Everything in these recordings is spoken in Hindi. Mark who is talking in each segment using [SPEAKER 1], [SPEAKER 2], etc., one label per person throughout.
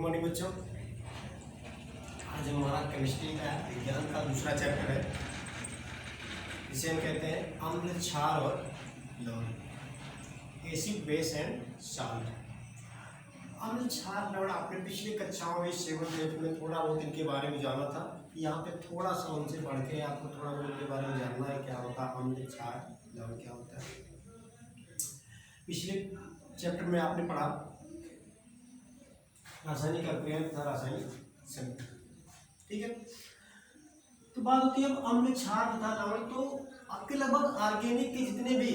[SPEAKER 1] मॉर्निंग बच्चों। आज हमारा केमिस्ट्री का विज्ञान का दूसरा चैप्टर है, इसे हम कहते हैं अम्ल, क्षार और लवण, एसिड, बेस एंड साल्ट। अम्ल, क्षार, लवण आपने पिछली कक्षाओं में 7th 8th में थोड़ा बहुत इनके बारे में जाना था। यहाँ पे थोड़ा सा उनसे बढ़ के आपको थोड़ा बहुत इनके बारे में जानना है, क्या होता है अम्ल, क्षार, लवण क्या होता है। पिछले चैप्टर में आपने पढ़ा रासायनिक अभिक्रिया तथा रासायनिक संयुक्त, ठीक है। तो बात होती है अब अम्ल, क्षार तथा लवण। तो आपके लगभग ऑर्गेनिक के जितने भी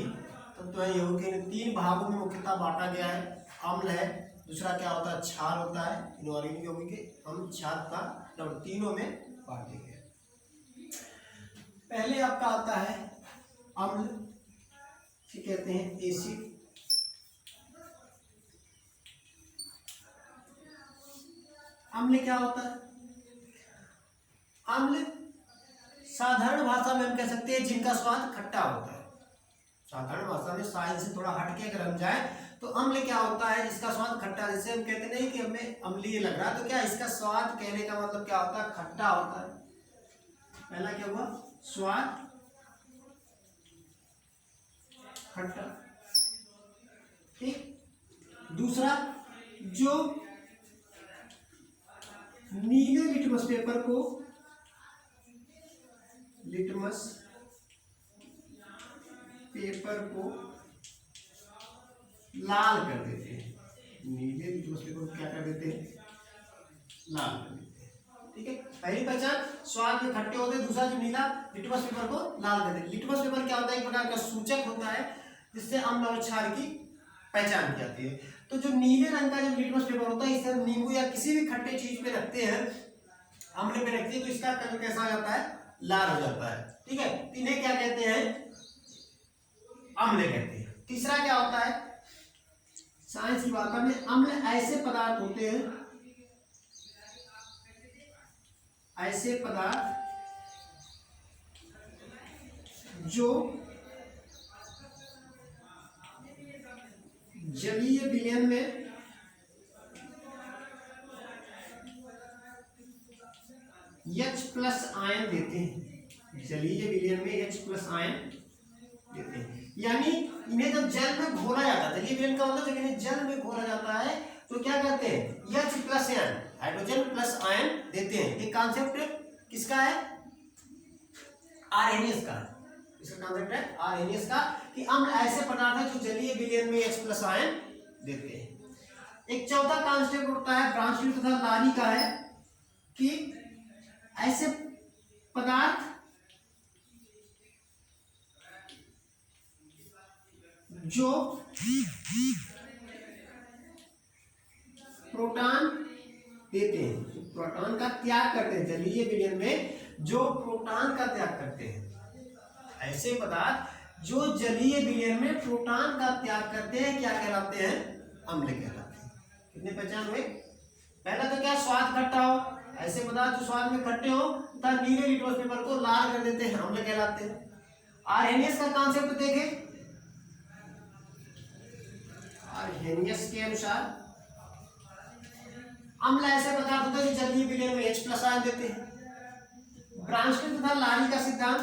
[SPEAKER 1] तत्व हैं यौगिक 3 भागों में मुख्यतः बांटा गया है। अम्ल है, दूसरा क्या होता है क्षार होता है, इनऑर्गेनिक यौगिक के अम्ल, क्षार तथा लवण तीनों में बांटे गए। पहले आपका आता है अम्ल, कहते हैं एसिड। अम्ल क्या होता है? अम्ल साधारण भाषा में हम कह सकते हैं जिनका स्वाद खट्टा होता है। साधारण भाषा में साइंस से थोड़ा हटके अगर हम जाए तो अम्ल क्या होता है? जिसका स्वाद खट्टा। जैसे हम कहते नहीं कि हमें अम्लीय लग रहा है, तो क्या इसका स्वाद कहने का मतलब क्या होता है? खट्टा होता है। पहला क्या हुआ? स्वाद खट्टा, ठीक। दूसरा, जो नीले लिटमस पेपर को लाल कर देते हैं। नीले लिटमस पेपर को क्या कर देते हैं? लाल कर देते हैं, ठीक है। पहली पहचान स्वाद में खट्टे होते हैं। दूसरा, जो नीला लिटमस पेपर को लाल कर देते हैं। लिटमस पेपर क्या होता है? एक प्रकार का सूचक होता है जिससे अम्ल और क्षार की पहचान की जाती है। तो जो नीले रंग का जो लिटमस पेपर होता है, इसे हम नींबू या किसी भी खट्टे चीज पे रखते हैं, अम्ल पे रखते हैं, तो इसका कलर कैसा हो जाता है? लाल हो जाता है, ठीक है। इन्हें क्या कहते हैं? अम्ल कहते हैं। तीसरा क्या होता है? साइंस की भाषा में अम्ल ऐसे पदार्थ होते हैं, जो जलीय विलयन में H+ आयन देते हैं। जलीय विलयन में H+ आयन देते हैं, यानी इन्हें जब जल में घोला जाता है, जलीय विलयन का मतलब जब इन्हें जल में घोला जाता है तो क्या करते हैं? H+ ion, hydrogen plus ion देते हैं। ये कॉन्सेप्ट किसका है? आर्हेनियस का। इसका कॉन्सेप्ट है आर्हेनियस का कि अम्ल ऐसे पदार्थ है जो जलीय विलयन में H+ आयन देते हैं। एक चौथा कॉन्सेप्ट होता है ब्रांचली तथा लारी का, है कि ऐसे पदार्थ जो प्रोटॉन देते हैं, प्रोटॉन का त्याग करते हैं, जलीय विलयन में जो प्रोटॉन का त्याग करते हैं, ऐसे पदार्थ जो जलीय विलयन में प्रोटॉन का त्याग करते हैं, क्या कहलाते हैं? अम्ल कहलाते हैं। कितने पहचान हुए? पहला तो क्या? स्वाद खट्टा हो, ऐसे पदार्थ जो स्वाद में खट्टे हो तथा नीले लिटमस पेपर को लाल कर देते हैं, अम्ल कहलाते हैं। आर्हेनियस का कॉन्सेप्ट देखें। आर्हेनियस के अनुसार अम्ल ऐसे पदार्थ होते हैं जो जलीय विलयन में H+ आयन देते हैं। ब्रांचली तथा लारी का सिद्धांत,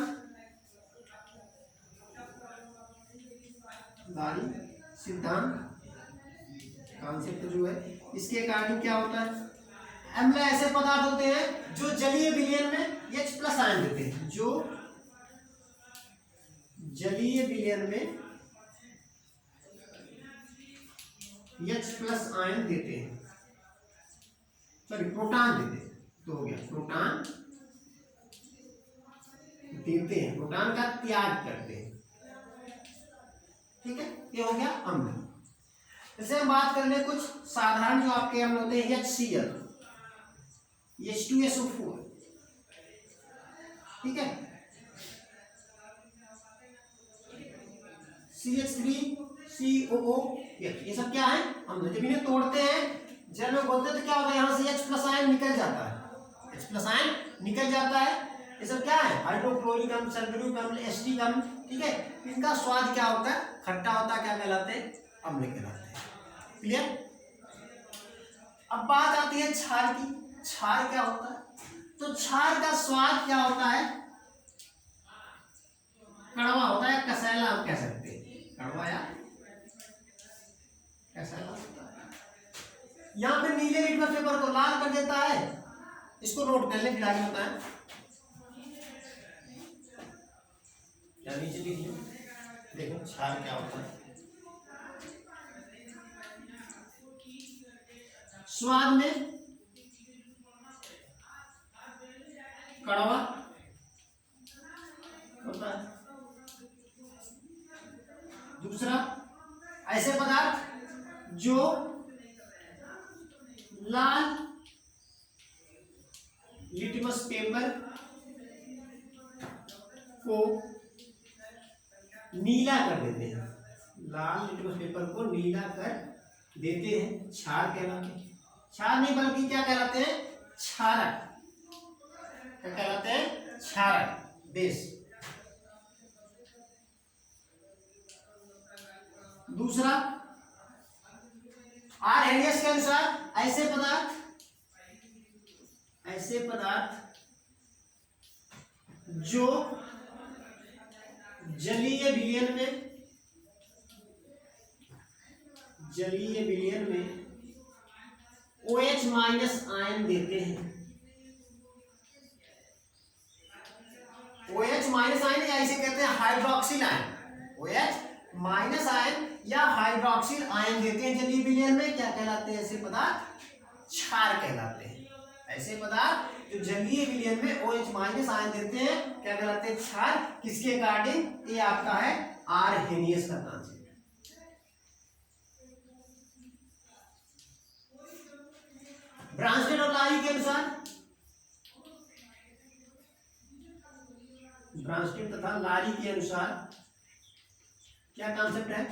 [SPEAKER 1] लारी सिद्धांत कॉन्सेप्ट जो है, इसके अकॉर्डिंग क्या होता है? अम्ल ऐसे पदार्थ होते हैं जो जलीय विलयन में H+ आयन देते हैं, जो जलीय विलयन में H+ आयन देते हैं, सॉरी प्रोटॉन देते हैं, तो हो गया प्रोटॉन देते हैं, प्रोटॉन का त्याग करते हैं, ठीक है। ये हो गया अम्ल। जैसे हम बात कर ले कुछ साधारण जो आपके अम्ल होते हैं, HCl, H2SO4, ठीक है, CH3COOH, ये सब क्या है? अम्ल। जब इन्हें तोड़ते हैं, जल में घोलते हैं, तो क्या होता है? यहाँ से H+ आयन निकल जाता है, H+ आयन निकल जाता है। ये सब क्या है? हाइड्रोक्लोरिक अम्ल, सल्फ्यूरिक अम्ल, एसिटिक अम्ल, ठीक है। इनका स्वाद क्या होता है? खट्टा होता है, क्या कहलाते हैं? अम्ल कहलाते हैं। क्लियर? अब बात आती है क्षार की। क्षार क्या होता है? तो क्षार का स्वाद क्या होता है? कड़वा होता है, कसैला हम कह सकते हैं, कड़वा या कसैला होता है। यहाँ पे नीले लिटमस पेपर को लाल कर देता है, इसको नोट कर ले, फिर आगे होता है या नीचे लिख लो। देखो क्षार क्या होता है। स्वाद में कड़वा होता है। दूसरा, ऐसे पदार्थ जो लाल लिटमस पेपर को नीला कर देते हैं, लाल लिटमस पेपर को नीला कर देते हैं, क्षार कहलाते हैं। क्षार नहीं बल्कि क्या कहलाते हैं? क्षारक। क्या कहलाते हैं? क्षारक, बेस। दूसरा, आर्हेनियस के अनुसार ऐसे पदार्थ जो जलीय विलयन में OH माइनस आयन देते हैं। OH माइनस आयन या इसे कहते हैं hydroxyl ion. OH minus ion या हाइड्रोक्सिल आयन देते हैं जलीय विलयन में, क्या कहलाते हैं? ऐसे पदार्थ क्षार कहलाते हैं। ऐसे पदार्थ जो जलीय विलयन में OH माइनस आयन देते हैं क्या कहलाते हैं? क्षार। किसके अकॉर्डिंग? ये आपका है आर्हेनियस का कॉन्सेप्ट। ब्रांस्टेड और लारी के अनुसार, ब्रांस्टेड तथा लारी के अनुसार क्या कॉन्सेप्ट है?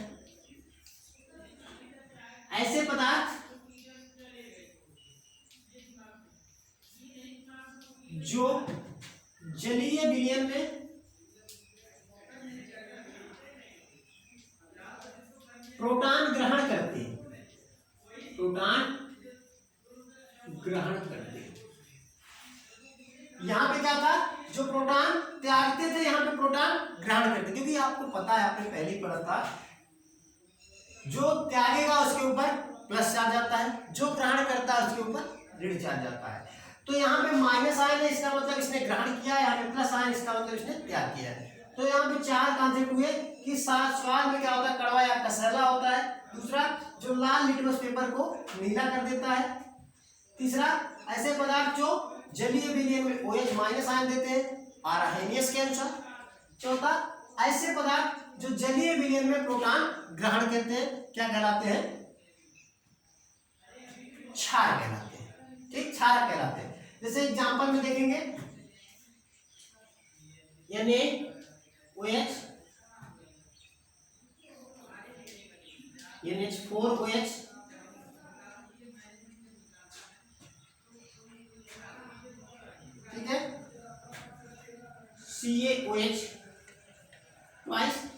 [SPEAKER 1] ऐसे पदार्थ जो जलीय विलयन में प्रोटॉन ग्रहण करते हैं, प्रोटॉन ग्रहण करते हैं। यहां पे क्या था? जो प्रोटॉन त्यागते थे, यहां पे प्रोटॉन ग्रहण करते, क्योंकि आपको पता है, आपने पहले ही पढ़ा था, जो त्यागेगा उसके ऊपर प्लस चार्ज आता है, जो ग्रहण करता है उसके ऊपर ऋण चार्ज आता है। तो यहाँ पे माइनस आयन है, इसका मतलब इसने ग्रहण किया, यहाँ पे प्लस आयन, इसका मतलब इसने त्याग किया है। तो यहाँ पे चार कॉन्सेप्ट हुए कि स्वाद में क्या होता है? कड़वा या कसैला होता है। दूसरा, जो लाल लिटमस पेपर को नीला कर देता है। तीसरा, ऐसे पदार्थ जो जलीय विलयन में OH माइनस आयन देते हैं आर्हेनियस के अनुसार। चौथा, ऐसे पदार्थ जो जलीय विलयन में प्रोटॉन ग्रहण करते हैं क्या कहलाते हैं? क्षार कहलाते हैं। ठीक, क्षारक कहलाते हैं। जैसे एग्जांपल में देखेंगे NaOH, NH4OH, ठीक है, CaOH,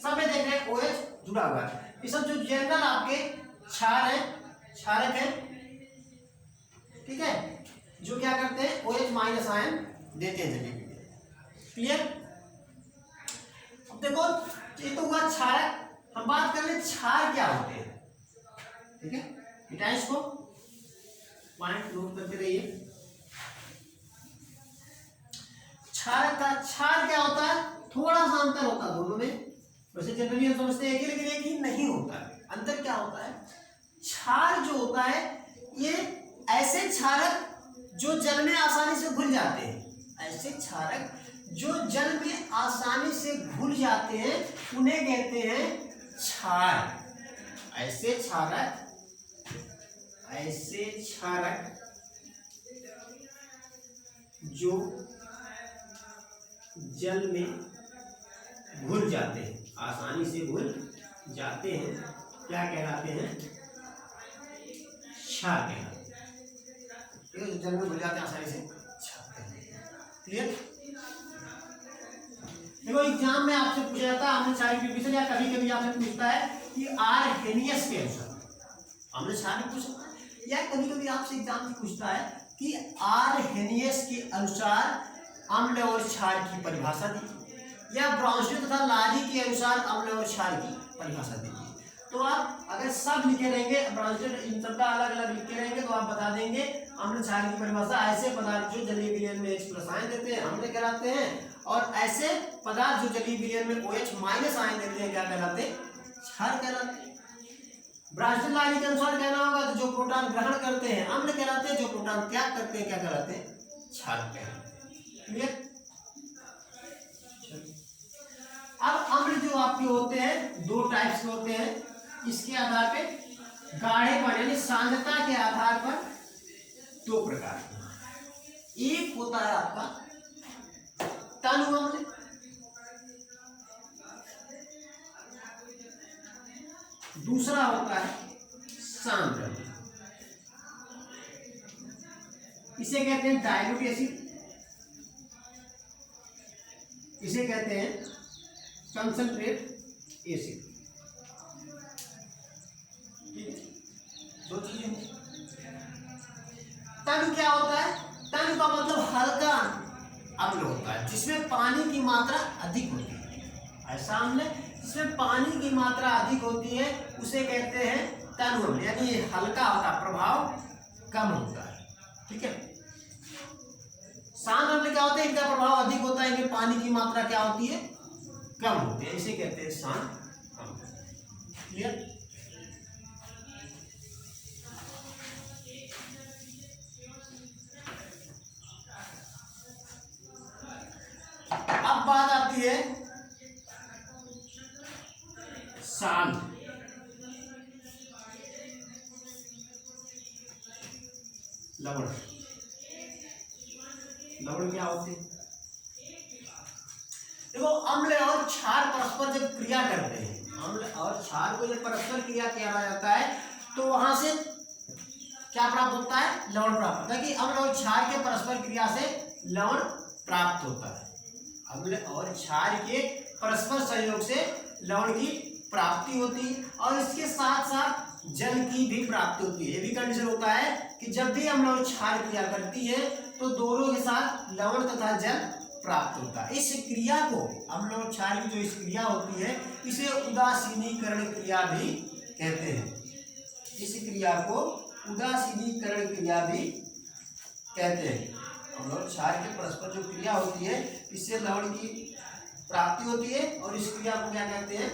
[SPEAKER 1] सब में देख रहे हैं OH जुड़ा हुआ है। ये सब जो जनरल आपके क्षार है, क्षारक है, ठीक है, जो क्या करते हैं? OH माइनस आयन देते हैं जलीय विलयन। क्लियर? अब देखो, ये तो हुआ क्षारक। हम बात कर ले क्षार क्या होते हैं। ठीक है, बेटा इसको पॉइंट नोट करते रहिए। क्षारक का, क्षार क्या होता है? थोड़ा सा अंतर होता है दोनों में। वैसे जनरली हम समझते हैं एक ही, लेकिन एक ही नहीं होता है। अंतर क्या होता है? क्षार जो होता है ये ऐसे क्षारक जो जल में आसानी से घुल जाते हैं, ऐसे क्षारक जो जल में आसानी से घुल जाते हैं उन्हें कहते हैं क्षार। ऐसे क्षारक जो जल में घुल जाते हैं, आसानी से घुल जाते हैं, क्या कहलाते हैं? क्षार कहलाते हैं। जल में घुल जाते हैं आसानी से, क्लियर? देखो एग्जाम में आपसे पूछा जाता है, हमने सारी प्रिपरेशन या कभी कभी आपसे पूछता है कि आर्हेनियस के अनुसार, हमने सारी पूछा या कभी कभी आपसे एग्जाम में पूछता है कि आरहेनियस के अनुसार अम्ल और क्षार की परिभाषा दीजिए, या ब्राउनस्टी तथा लारी के अनुसार अम्ल और क्षार की परिभाषा दीजिए। तो आप अगर सब लिखे रहेंगे, ब्राउनस्टी इन सबका अलग अलग लिखे रहेंगे, तो आप बता देंगे अम्ल क्षार की परिभाषा। ऐसे पदार्थ जो जलीय विलयन में H+ आयन देते हैं अम्ल कहलाते हैं, और ऐसे पदार्थ जो जलीय विलयन में OH- आयन देते हैं क्या कहलाते हैं? क्षार कहलाते हैं। ब्राउनस्टी लारी के अनुसार कहना होगा तो जो प्रोटॉन ग्रहण करते हैं अम्ल कहलाते हैं, जो प्रोटॉन त्याग करते हैं क्या कहलाते हैं? क्षार कहलाते हैं। क्लियर? अब अम्ल जो आपके होते हैं दो टाइप्स के होते हैं, इसके आधार पे गाढ़ेपन यानी सांद्रता के आधार पर दो प्रकार के। एक होता है आपका तनु अम्ल, दूसरा होता है सांद्र अम्ल। इसे कहते हैं डाइल्यूट एसिड, इसे कहते हैं कंसंट्रेट एसिड। दो चीजें। तनु क्या होता है? तनु का मतलब हल्का अम्ल होता है जिसमें पानी की मात्रा अधिक होती है। ऐसा अम्ल जिसमें पानी की मात्रा अधिक होती है उसे कहते हैं तनु अम्ल, यानी हल्का होता है, प्रभाव कम होता है। ठीक है। सांद्र अम्ल क्या होते हैं? इनका प्रभाव अधिक होता है, इनमें पानी की मात्रा क्या होती है? कम होती है, इसे कहते हैं सांद्र अम्ल। क्लियर? अब बात आती है शांत। लवण, लवण क्या होते हैं? देखो, अम्ल और क्षार परस्पर जब क्रिया करते हैं, अम्ल और क्षार को जब परस्पर क्रिया किया जाता है तो वहां से क्या प्राप्त होता है? लवण प्राप्त होता है। कि अम्ल और क्षार के परस्पर क्रिया से लवण प्राप्त होता है। अम्ल और क्षार के परस्पर सहयोग से लवण की प्राप्ति होती है, और इसके साथ साथ जल की भी प्राप्ति होती है। ये भी कंडीशन होता है कि जब भी अम्ल और क्षार क्रिया करती है तो दोनों के साथ लवण तथा जल प्राप्त होता है। इस क्रिया को, अम्ल और क्षार की जो इस क्रिया होती है, इसे उदासीनीकरण क्रिया भी कहते हैं। इस क्रिया को उदासीनीकरण क्रिया भी कहते हैं। अम्ल और क्षार के परस्पर जो क्रिया होती है इससे लवण की प्राप्ति होती है, और इस क्रिया को क्या कहते हैं?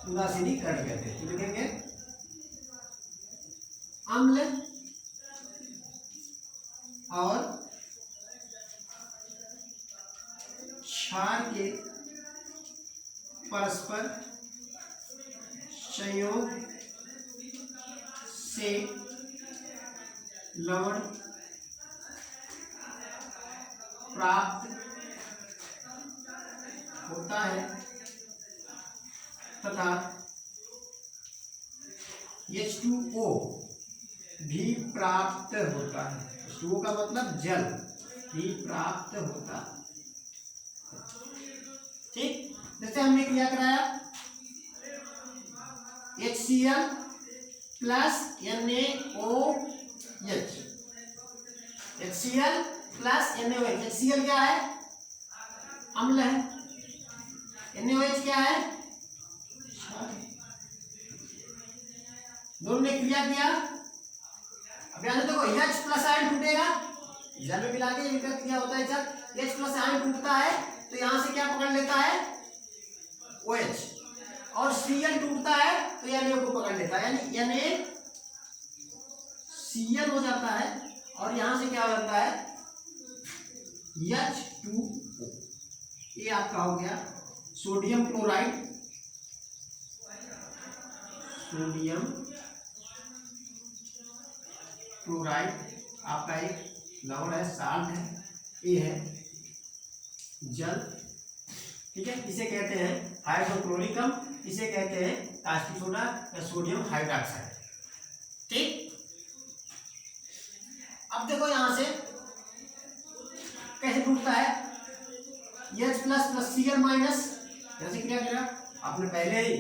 [SPEAKER 1] उदासीनीकरण कहते हैं। तो लिखेंगे अम्ल और क्षार के परस्पर संयोग से लवण प्राप्त होता है तथा H2O भी प्राप्त होता है। H2O का मतलब जल भी प्राप्त होता है। ठीक, जैसे हमने क्रिया कराया HCl plus NaOH, HCl plus NaOH। HCl क्या है? अम्ल है। NaOH क्या है? दोनों ने क्रिया किया। अब यहां देखो H+ आयन टूटेगा, जल में मिला के इनका क्रिया होता है। जब H+ आयन टूटता है तो यहां से क्या पकड़ लेता है? OH। और Cl टूटता है तो Na को पकड़ लेता है, यानी NaCl हो जाता है, और यहां से क्या हो जाता है? H2O। ये आपका हो गया सोडियम क्लोराइड। सोडियम क्लोराइड आपका एक लवण है, साल्ट है। ये है जल। ठीक है, इसे कहते हैं हाइड्रोक्लोरिकम, इसे कहते हैं कास्टिक सोडा या सोडियम हाइड्रोक्साइड। ठीक, अब देखो यहां से कैसे टूटता है? H+ प्लस Cl माइनस, जैसे क्रिया करा आपने पहले ही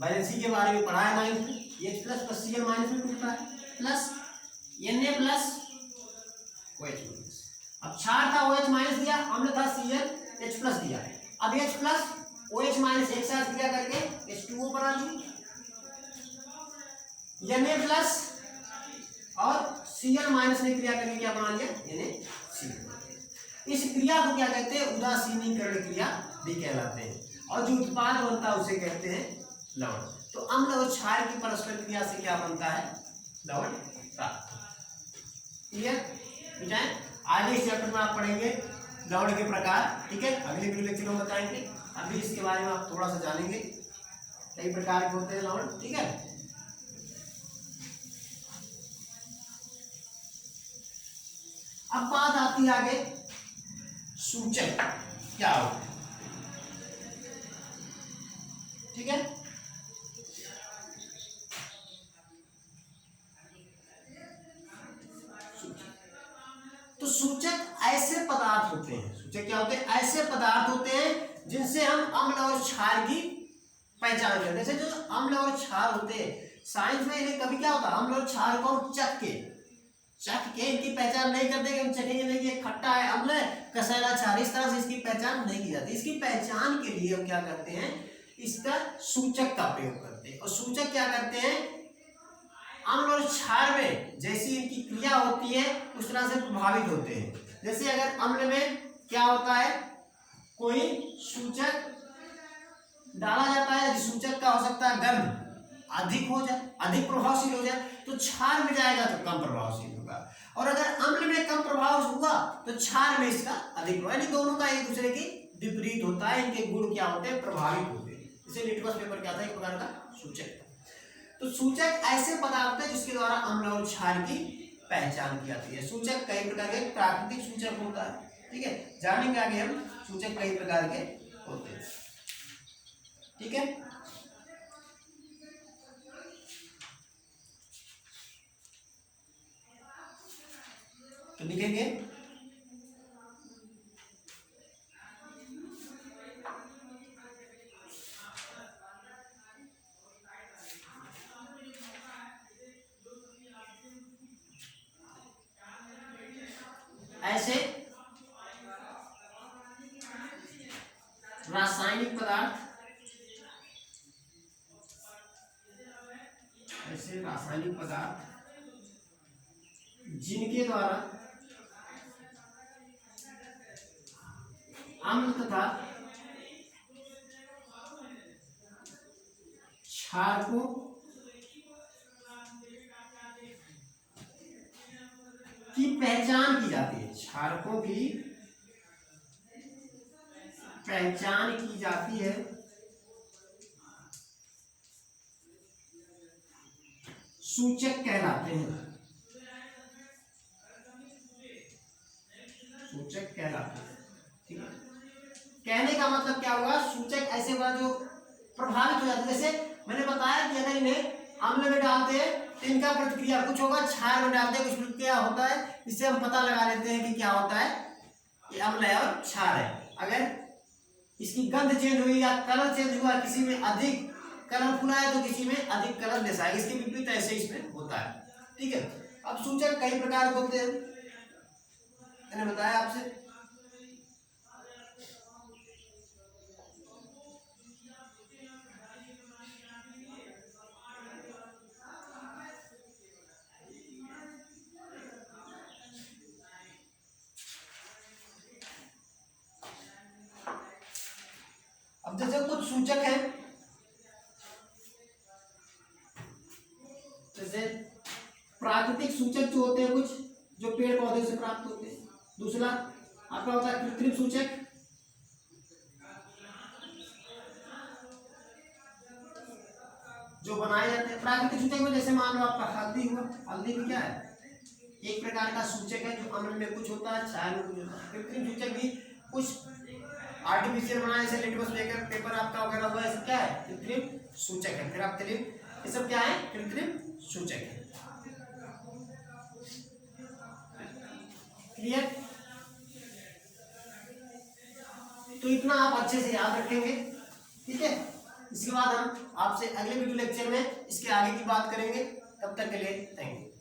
[SPEAKER 1] बैलेंसी के बारे में पढ़ा है। Minus H+ plus Cl minus में टूटता है। Plus Na plus OH minus. अब क्षार था OH माइनस दिया, अम्ल था Cl H प्लस दिया। अब H प्लस OH माइनस एक साथ क्रिया करके H2O बना ली। Na प्लस और Cl माइनस ने क्रिया करके क्या बना लिया? NaCl। इस क्रिया को क्या कहते हैं? उदासीनीकरण क्रिया भी कहलाते हैं। और जो उत्पाद बनता है उसे कहते हैं लवण। तो अम्ल और क्षार की परस्पर क्रिया से क्या बनता है? लवण प्राप्त। क्लियर? बुझाएं? आगे इस चैप्टर में आप पढ़ेंगे लवण के प्रकार, ठीक है? अगले वीडियो लेक्चर में बताएंगे। अभी इसके बारे में आप थोड़ा सा जानेंगे, कई प्रकार के होते हैं लवण, ठीक है? अब बात आती है आगे सूचक क्या होते हैं, ठीक है? तो सूचक ऐसे पदार्थ होते हैं, सूचक क्या होते हैं? ऐसे पदार्थ होते हैं जिनसे हम अम्ल और क्षार की पहचान करते हैं। जैसे जो अम्ल और क्षार होते हैं, साइंस में इन्हें कभी क्या होता है? अम्ल और क्षार को हम चख के इनकी पहचान नहीं करते कि हम चखेंगे नहीं कि खट्टा है, अम्ल है, कसैला क्षार, इस तरह से इसकी पहचान नहीं की जाती। इसकी पहचान के लिए हम क्या करते हैं? इसका सूचक का प्रयोग करते हैं। और सूचक क्या करते हैं? अम्ल और क्षार में जैसी इनकी क्रिया होती है उस तरह से प्रभावित होते हैं। जैसे अगर अम्ल में क्या होता है, कोई सूचक डाला जाता है, जिस सूचक का हो सकता है गंध अधिक हो जाए, अधिक प्रभावशील हो जाए, तो क्षार में जाएगा तो कम प्रभावशील होगा। और अगर अम्ल में कम प्रभाव हुआ तो क्षार में इसका अधिक प्रभाव, यानी दोनों का एक दूसरे के विपरीत होता है। इनके गुण क्या होते हैं? प्रभावित होते हैं। इसे लिटमस पेपर क्या था? एक प्रकार का सूचक। तो सूचक ऐसे पदार्थ है जिसके द्वारा अम्ल और क्षार की पहचान की जाती है। सूचक कई प्रकार के, प्राकृतिक सूचक होता है, ठीक है? जानेंगे आगे हम सूचक कई प्रकार के होते हैं, ठीक है? तो लिखेंगे ऐसे रासायनिक पदार्थ, ऐसे रासायनिक पदार्थ जिनके द्वारा अम्ल तथा क्षारकों की पहचान की जाती है। क्षारकों की पहचान की जाती है, सूचक कहलाते हैं। सूचक कहलाते हैं, ठीक है? कहने का मतलब क्या हुआ? सूचक ऐसे हुआ जो प्रभावित हो जाते हैं। जैसे मैंने बताया कि अगर इन्हें अम्ल में डालते हैं तो इनका प्रतिक्रिया कुछ होगा, क्षार में डालते हैं कुछ प्रतिक्रिया होता है, इससे हम पता लगा लेते हैं कि क्या होता है, ये अम्ल है और क्षार है। अगर इसकी गंध चेंज हुई या कलर चेंज हुआ, किसी में अधिक कलरफुल है तो किसी में अधिक कलरलेस है, इसके विपरीत ऐसे इसमें होता है, ठीक है? अब सूचक कई प्रकार के होते हैं, मैंने बताया आपसे। अब जैसे कुछ सूचक है, जैसे प्राकृतिक सूचक जो होते हैं कुछ जो पेड़ पौधे से प्राप्त होते हैं। दूसरा आपका होता है कृत्रिम सूचक, जो बनाए जाते हैं। प्राकृतिक सूचक में जैसे मान लो आपका हल्दी हुआ, हल्दी भी क्या है? एक प्रकार का सूचक है जो अम्ल में कुछ होता है, क्षार में कुछ होता है। कृत्रिम सूचक भी कुछ आर्टिफिशियल बनाया, जैसे लिटमस पेपर आपका वगैरह हुआ, ऐसे क्या है? कृत्रिम सूचक है। फिर आप चलिए ये सब क्या है? कृत्रिम सूचक है। क्लियर? तो इतना आप अच्छे से याद रखेंगे, ठीक है? इसके बाद हम आपसे अगले वीडियो लेक्चर में इसके आगे की बात करेंगे। तब तक के लिए थैंक यू।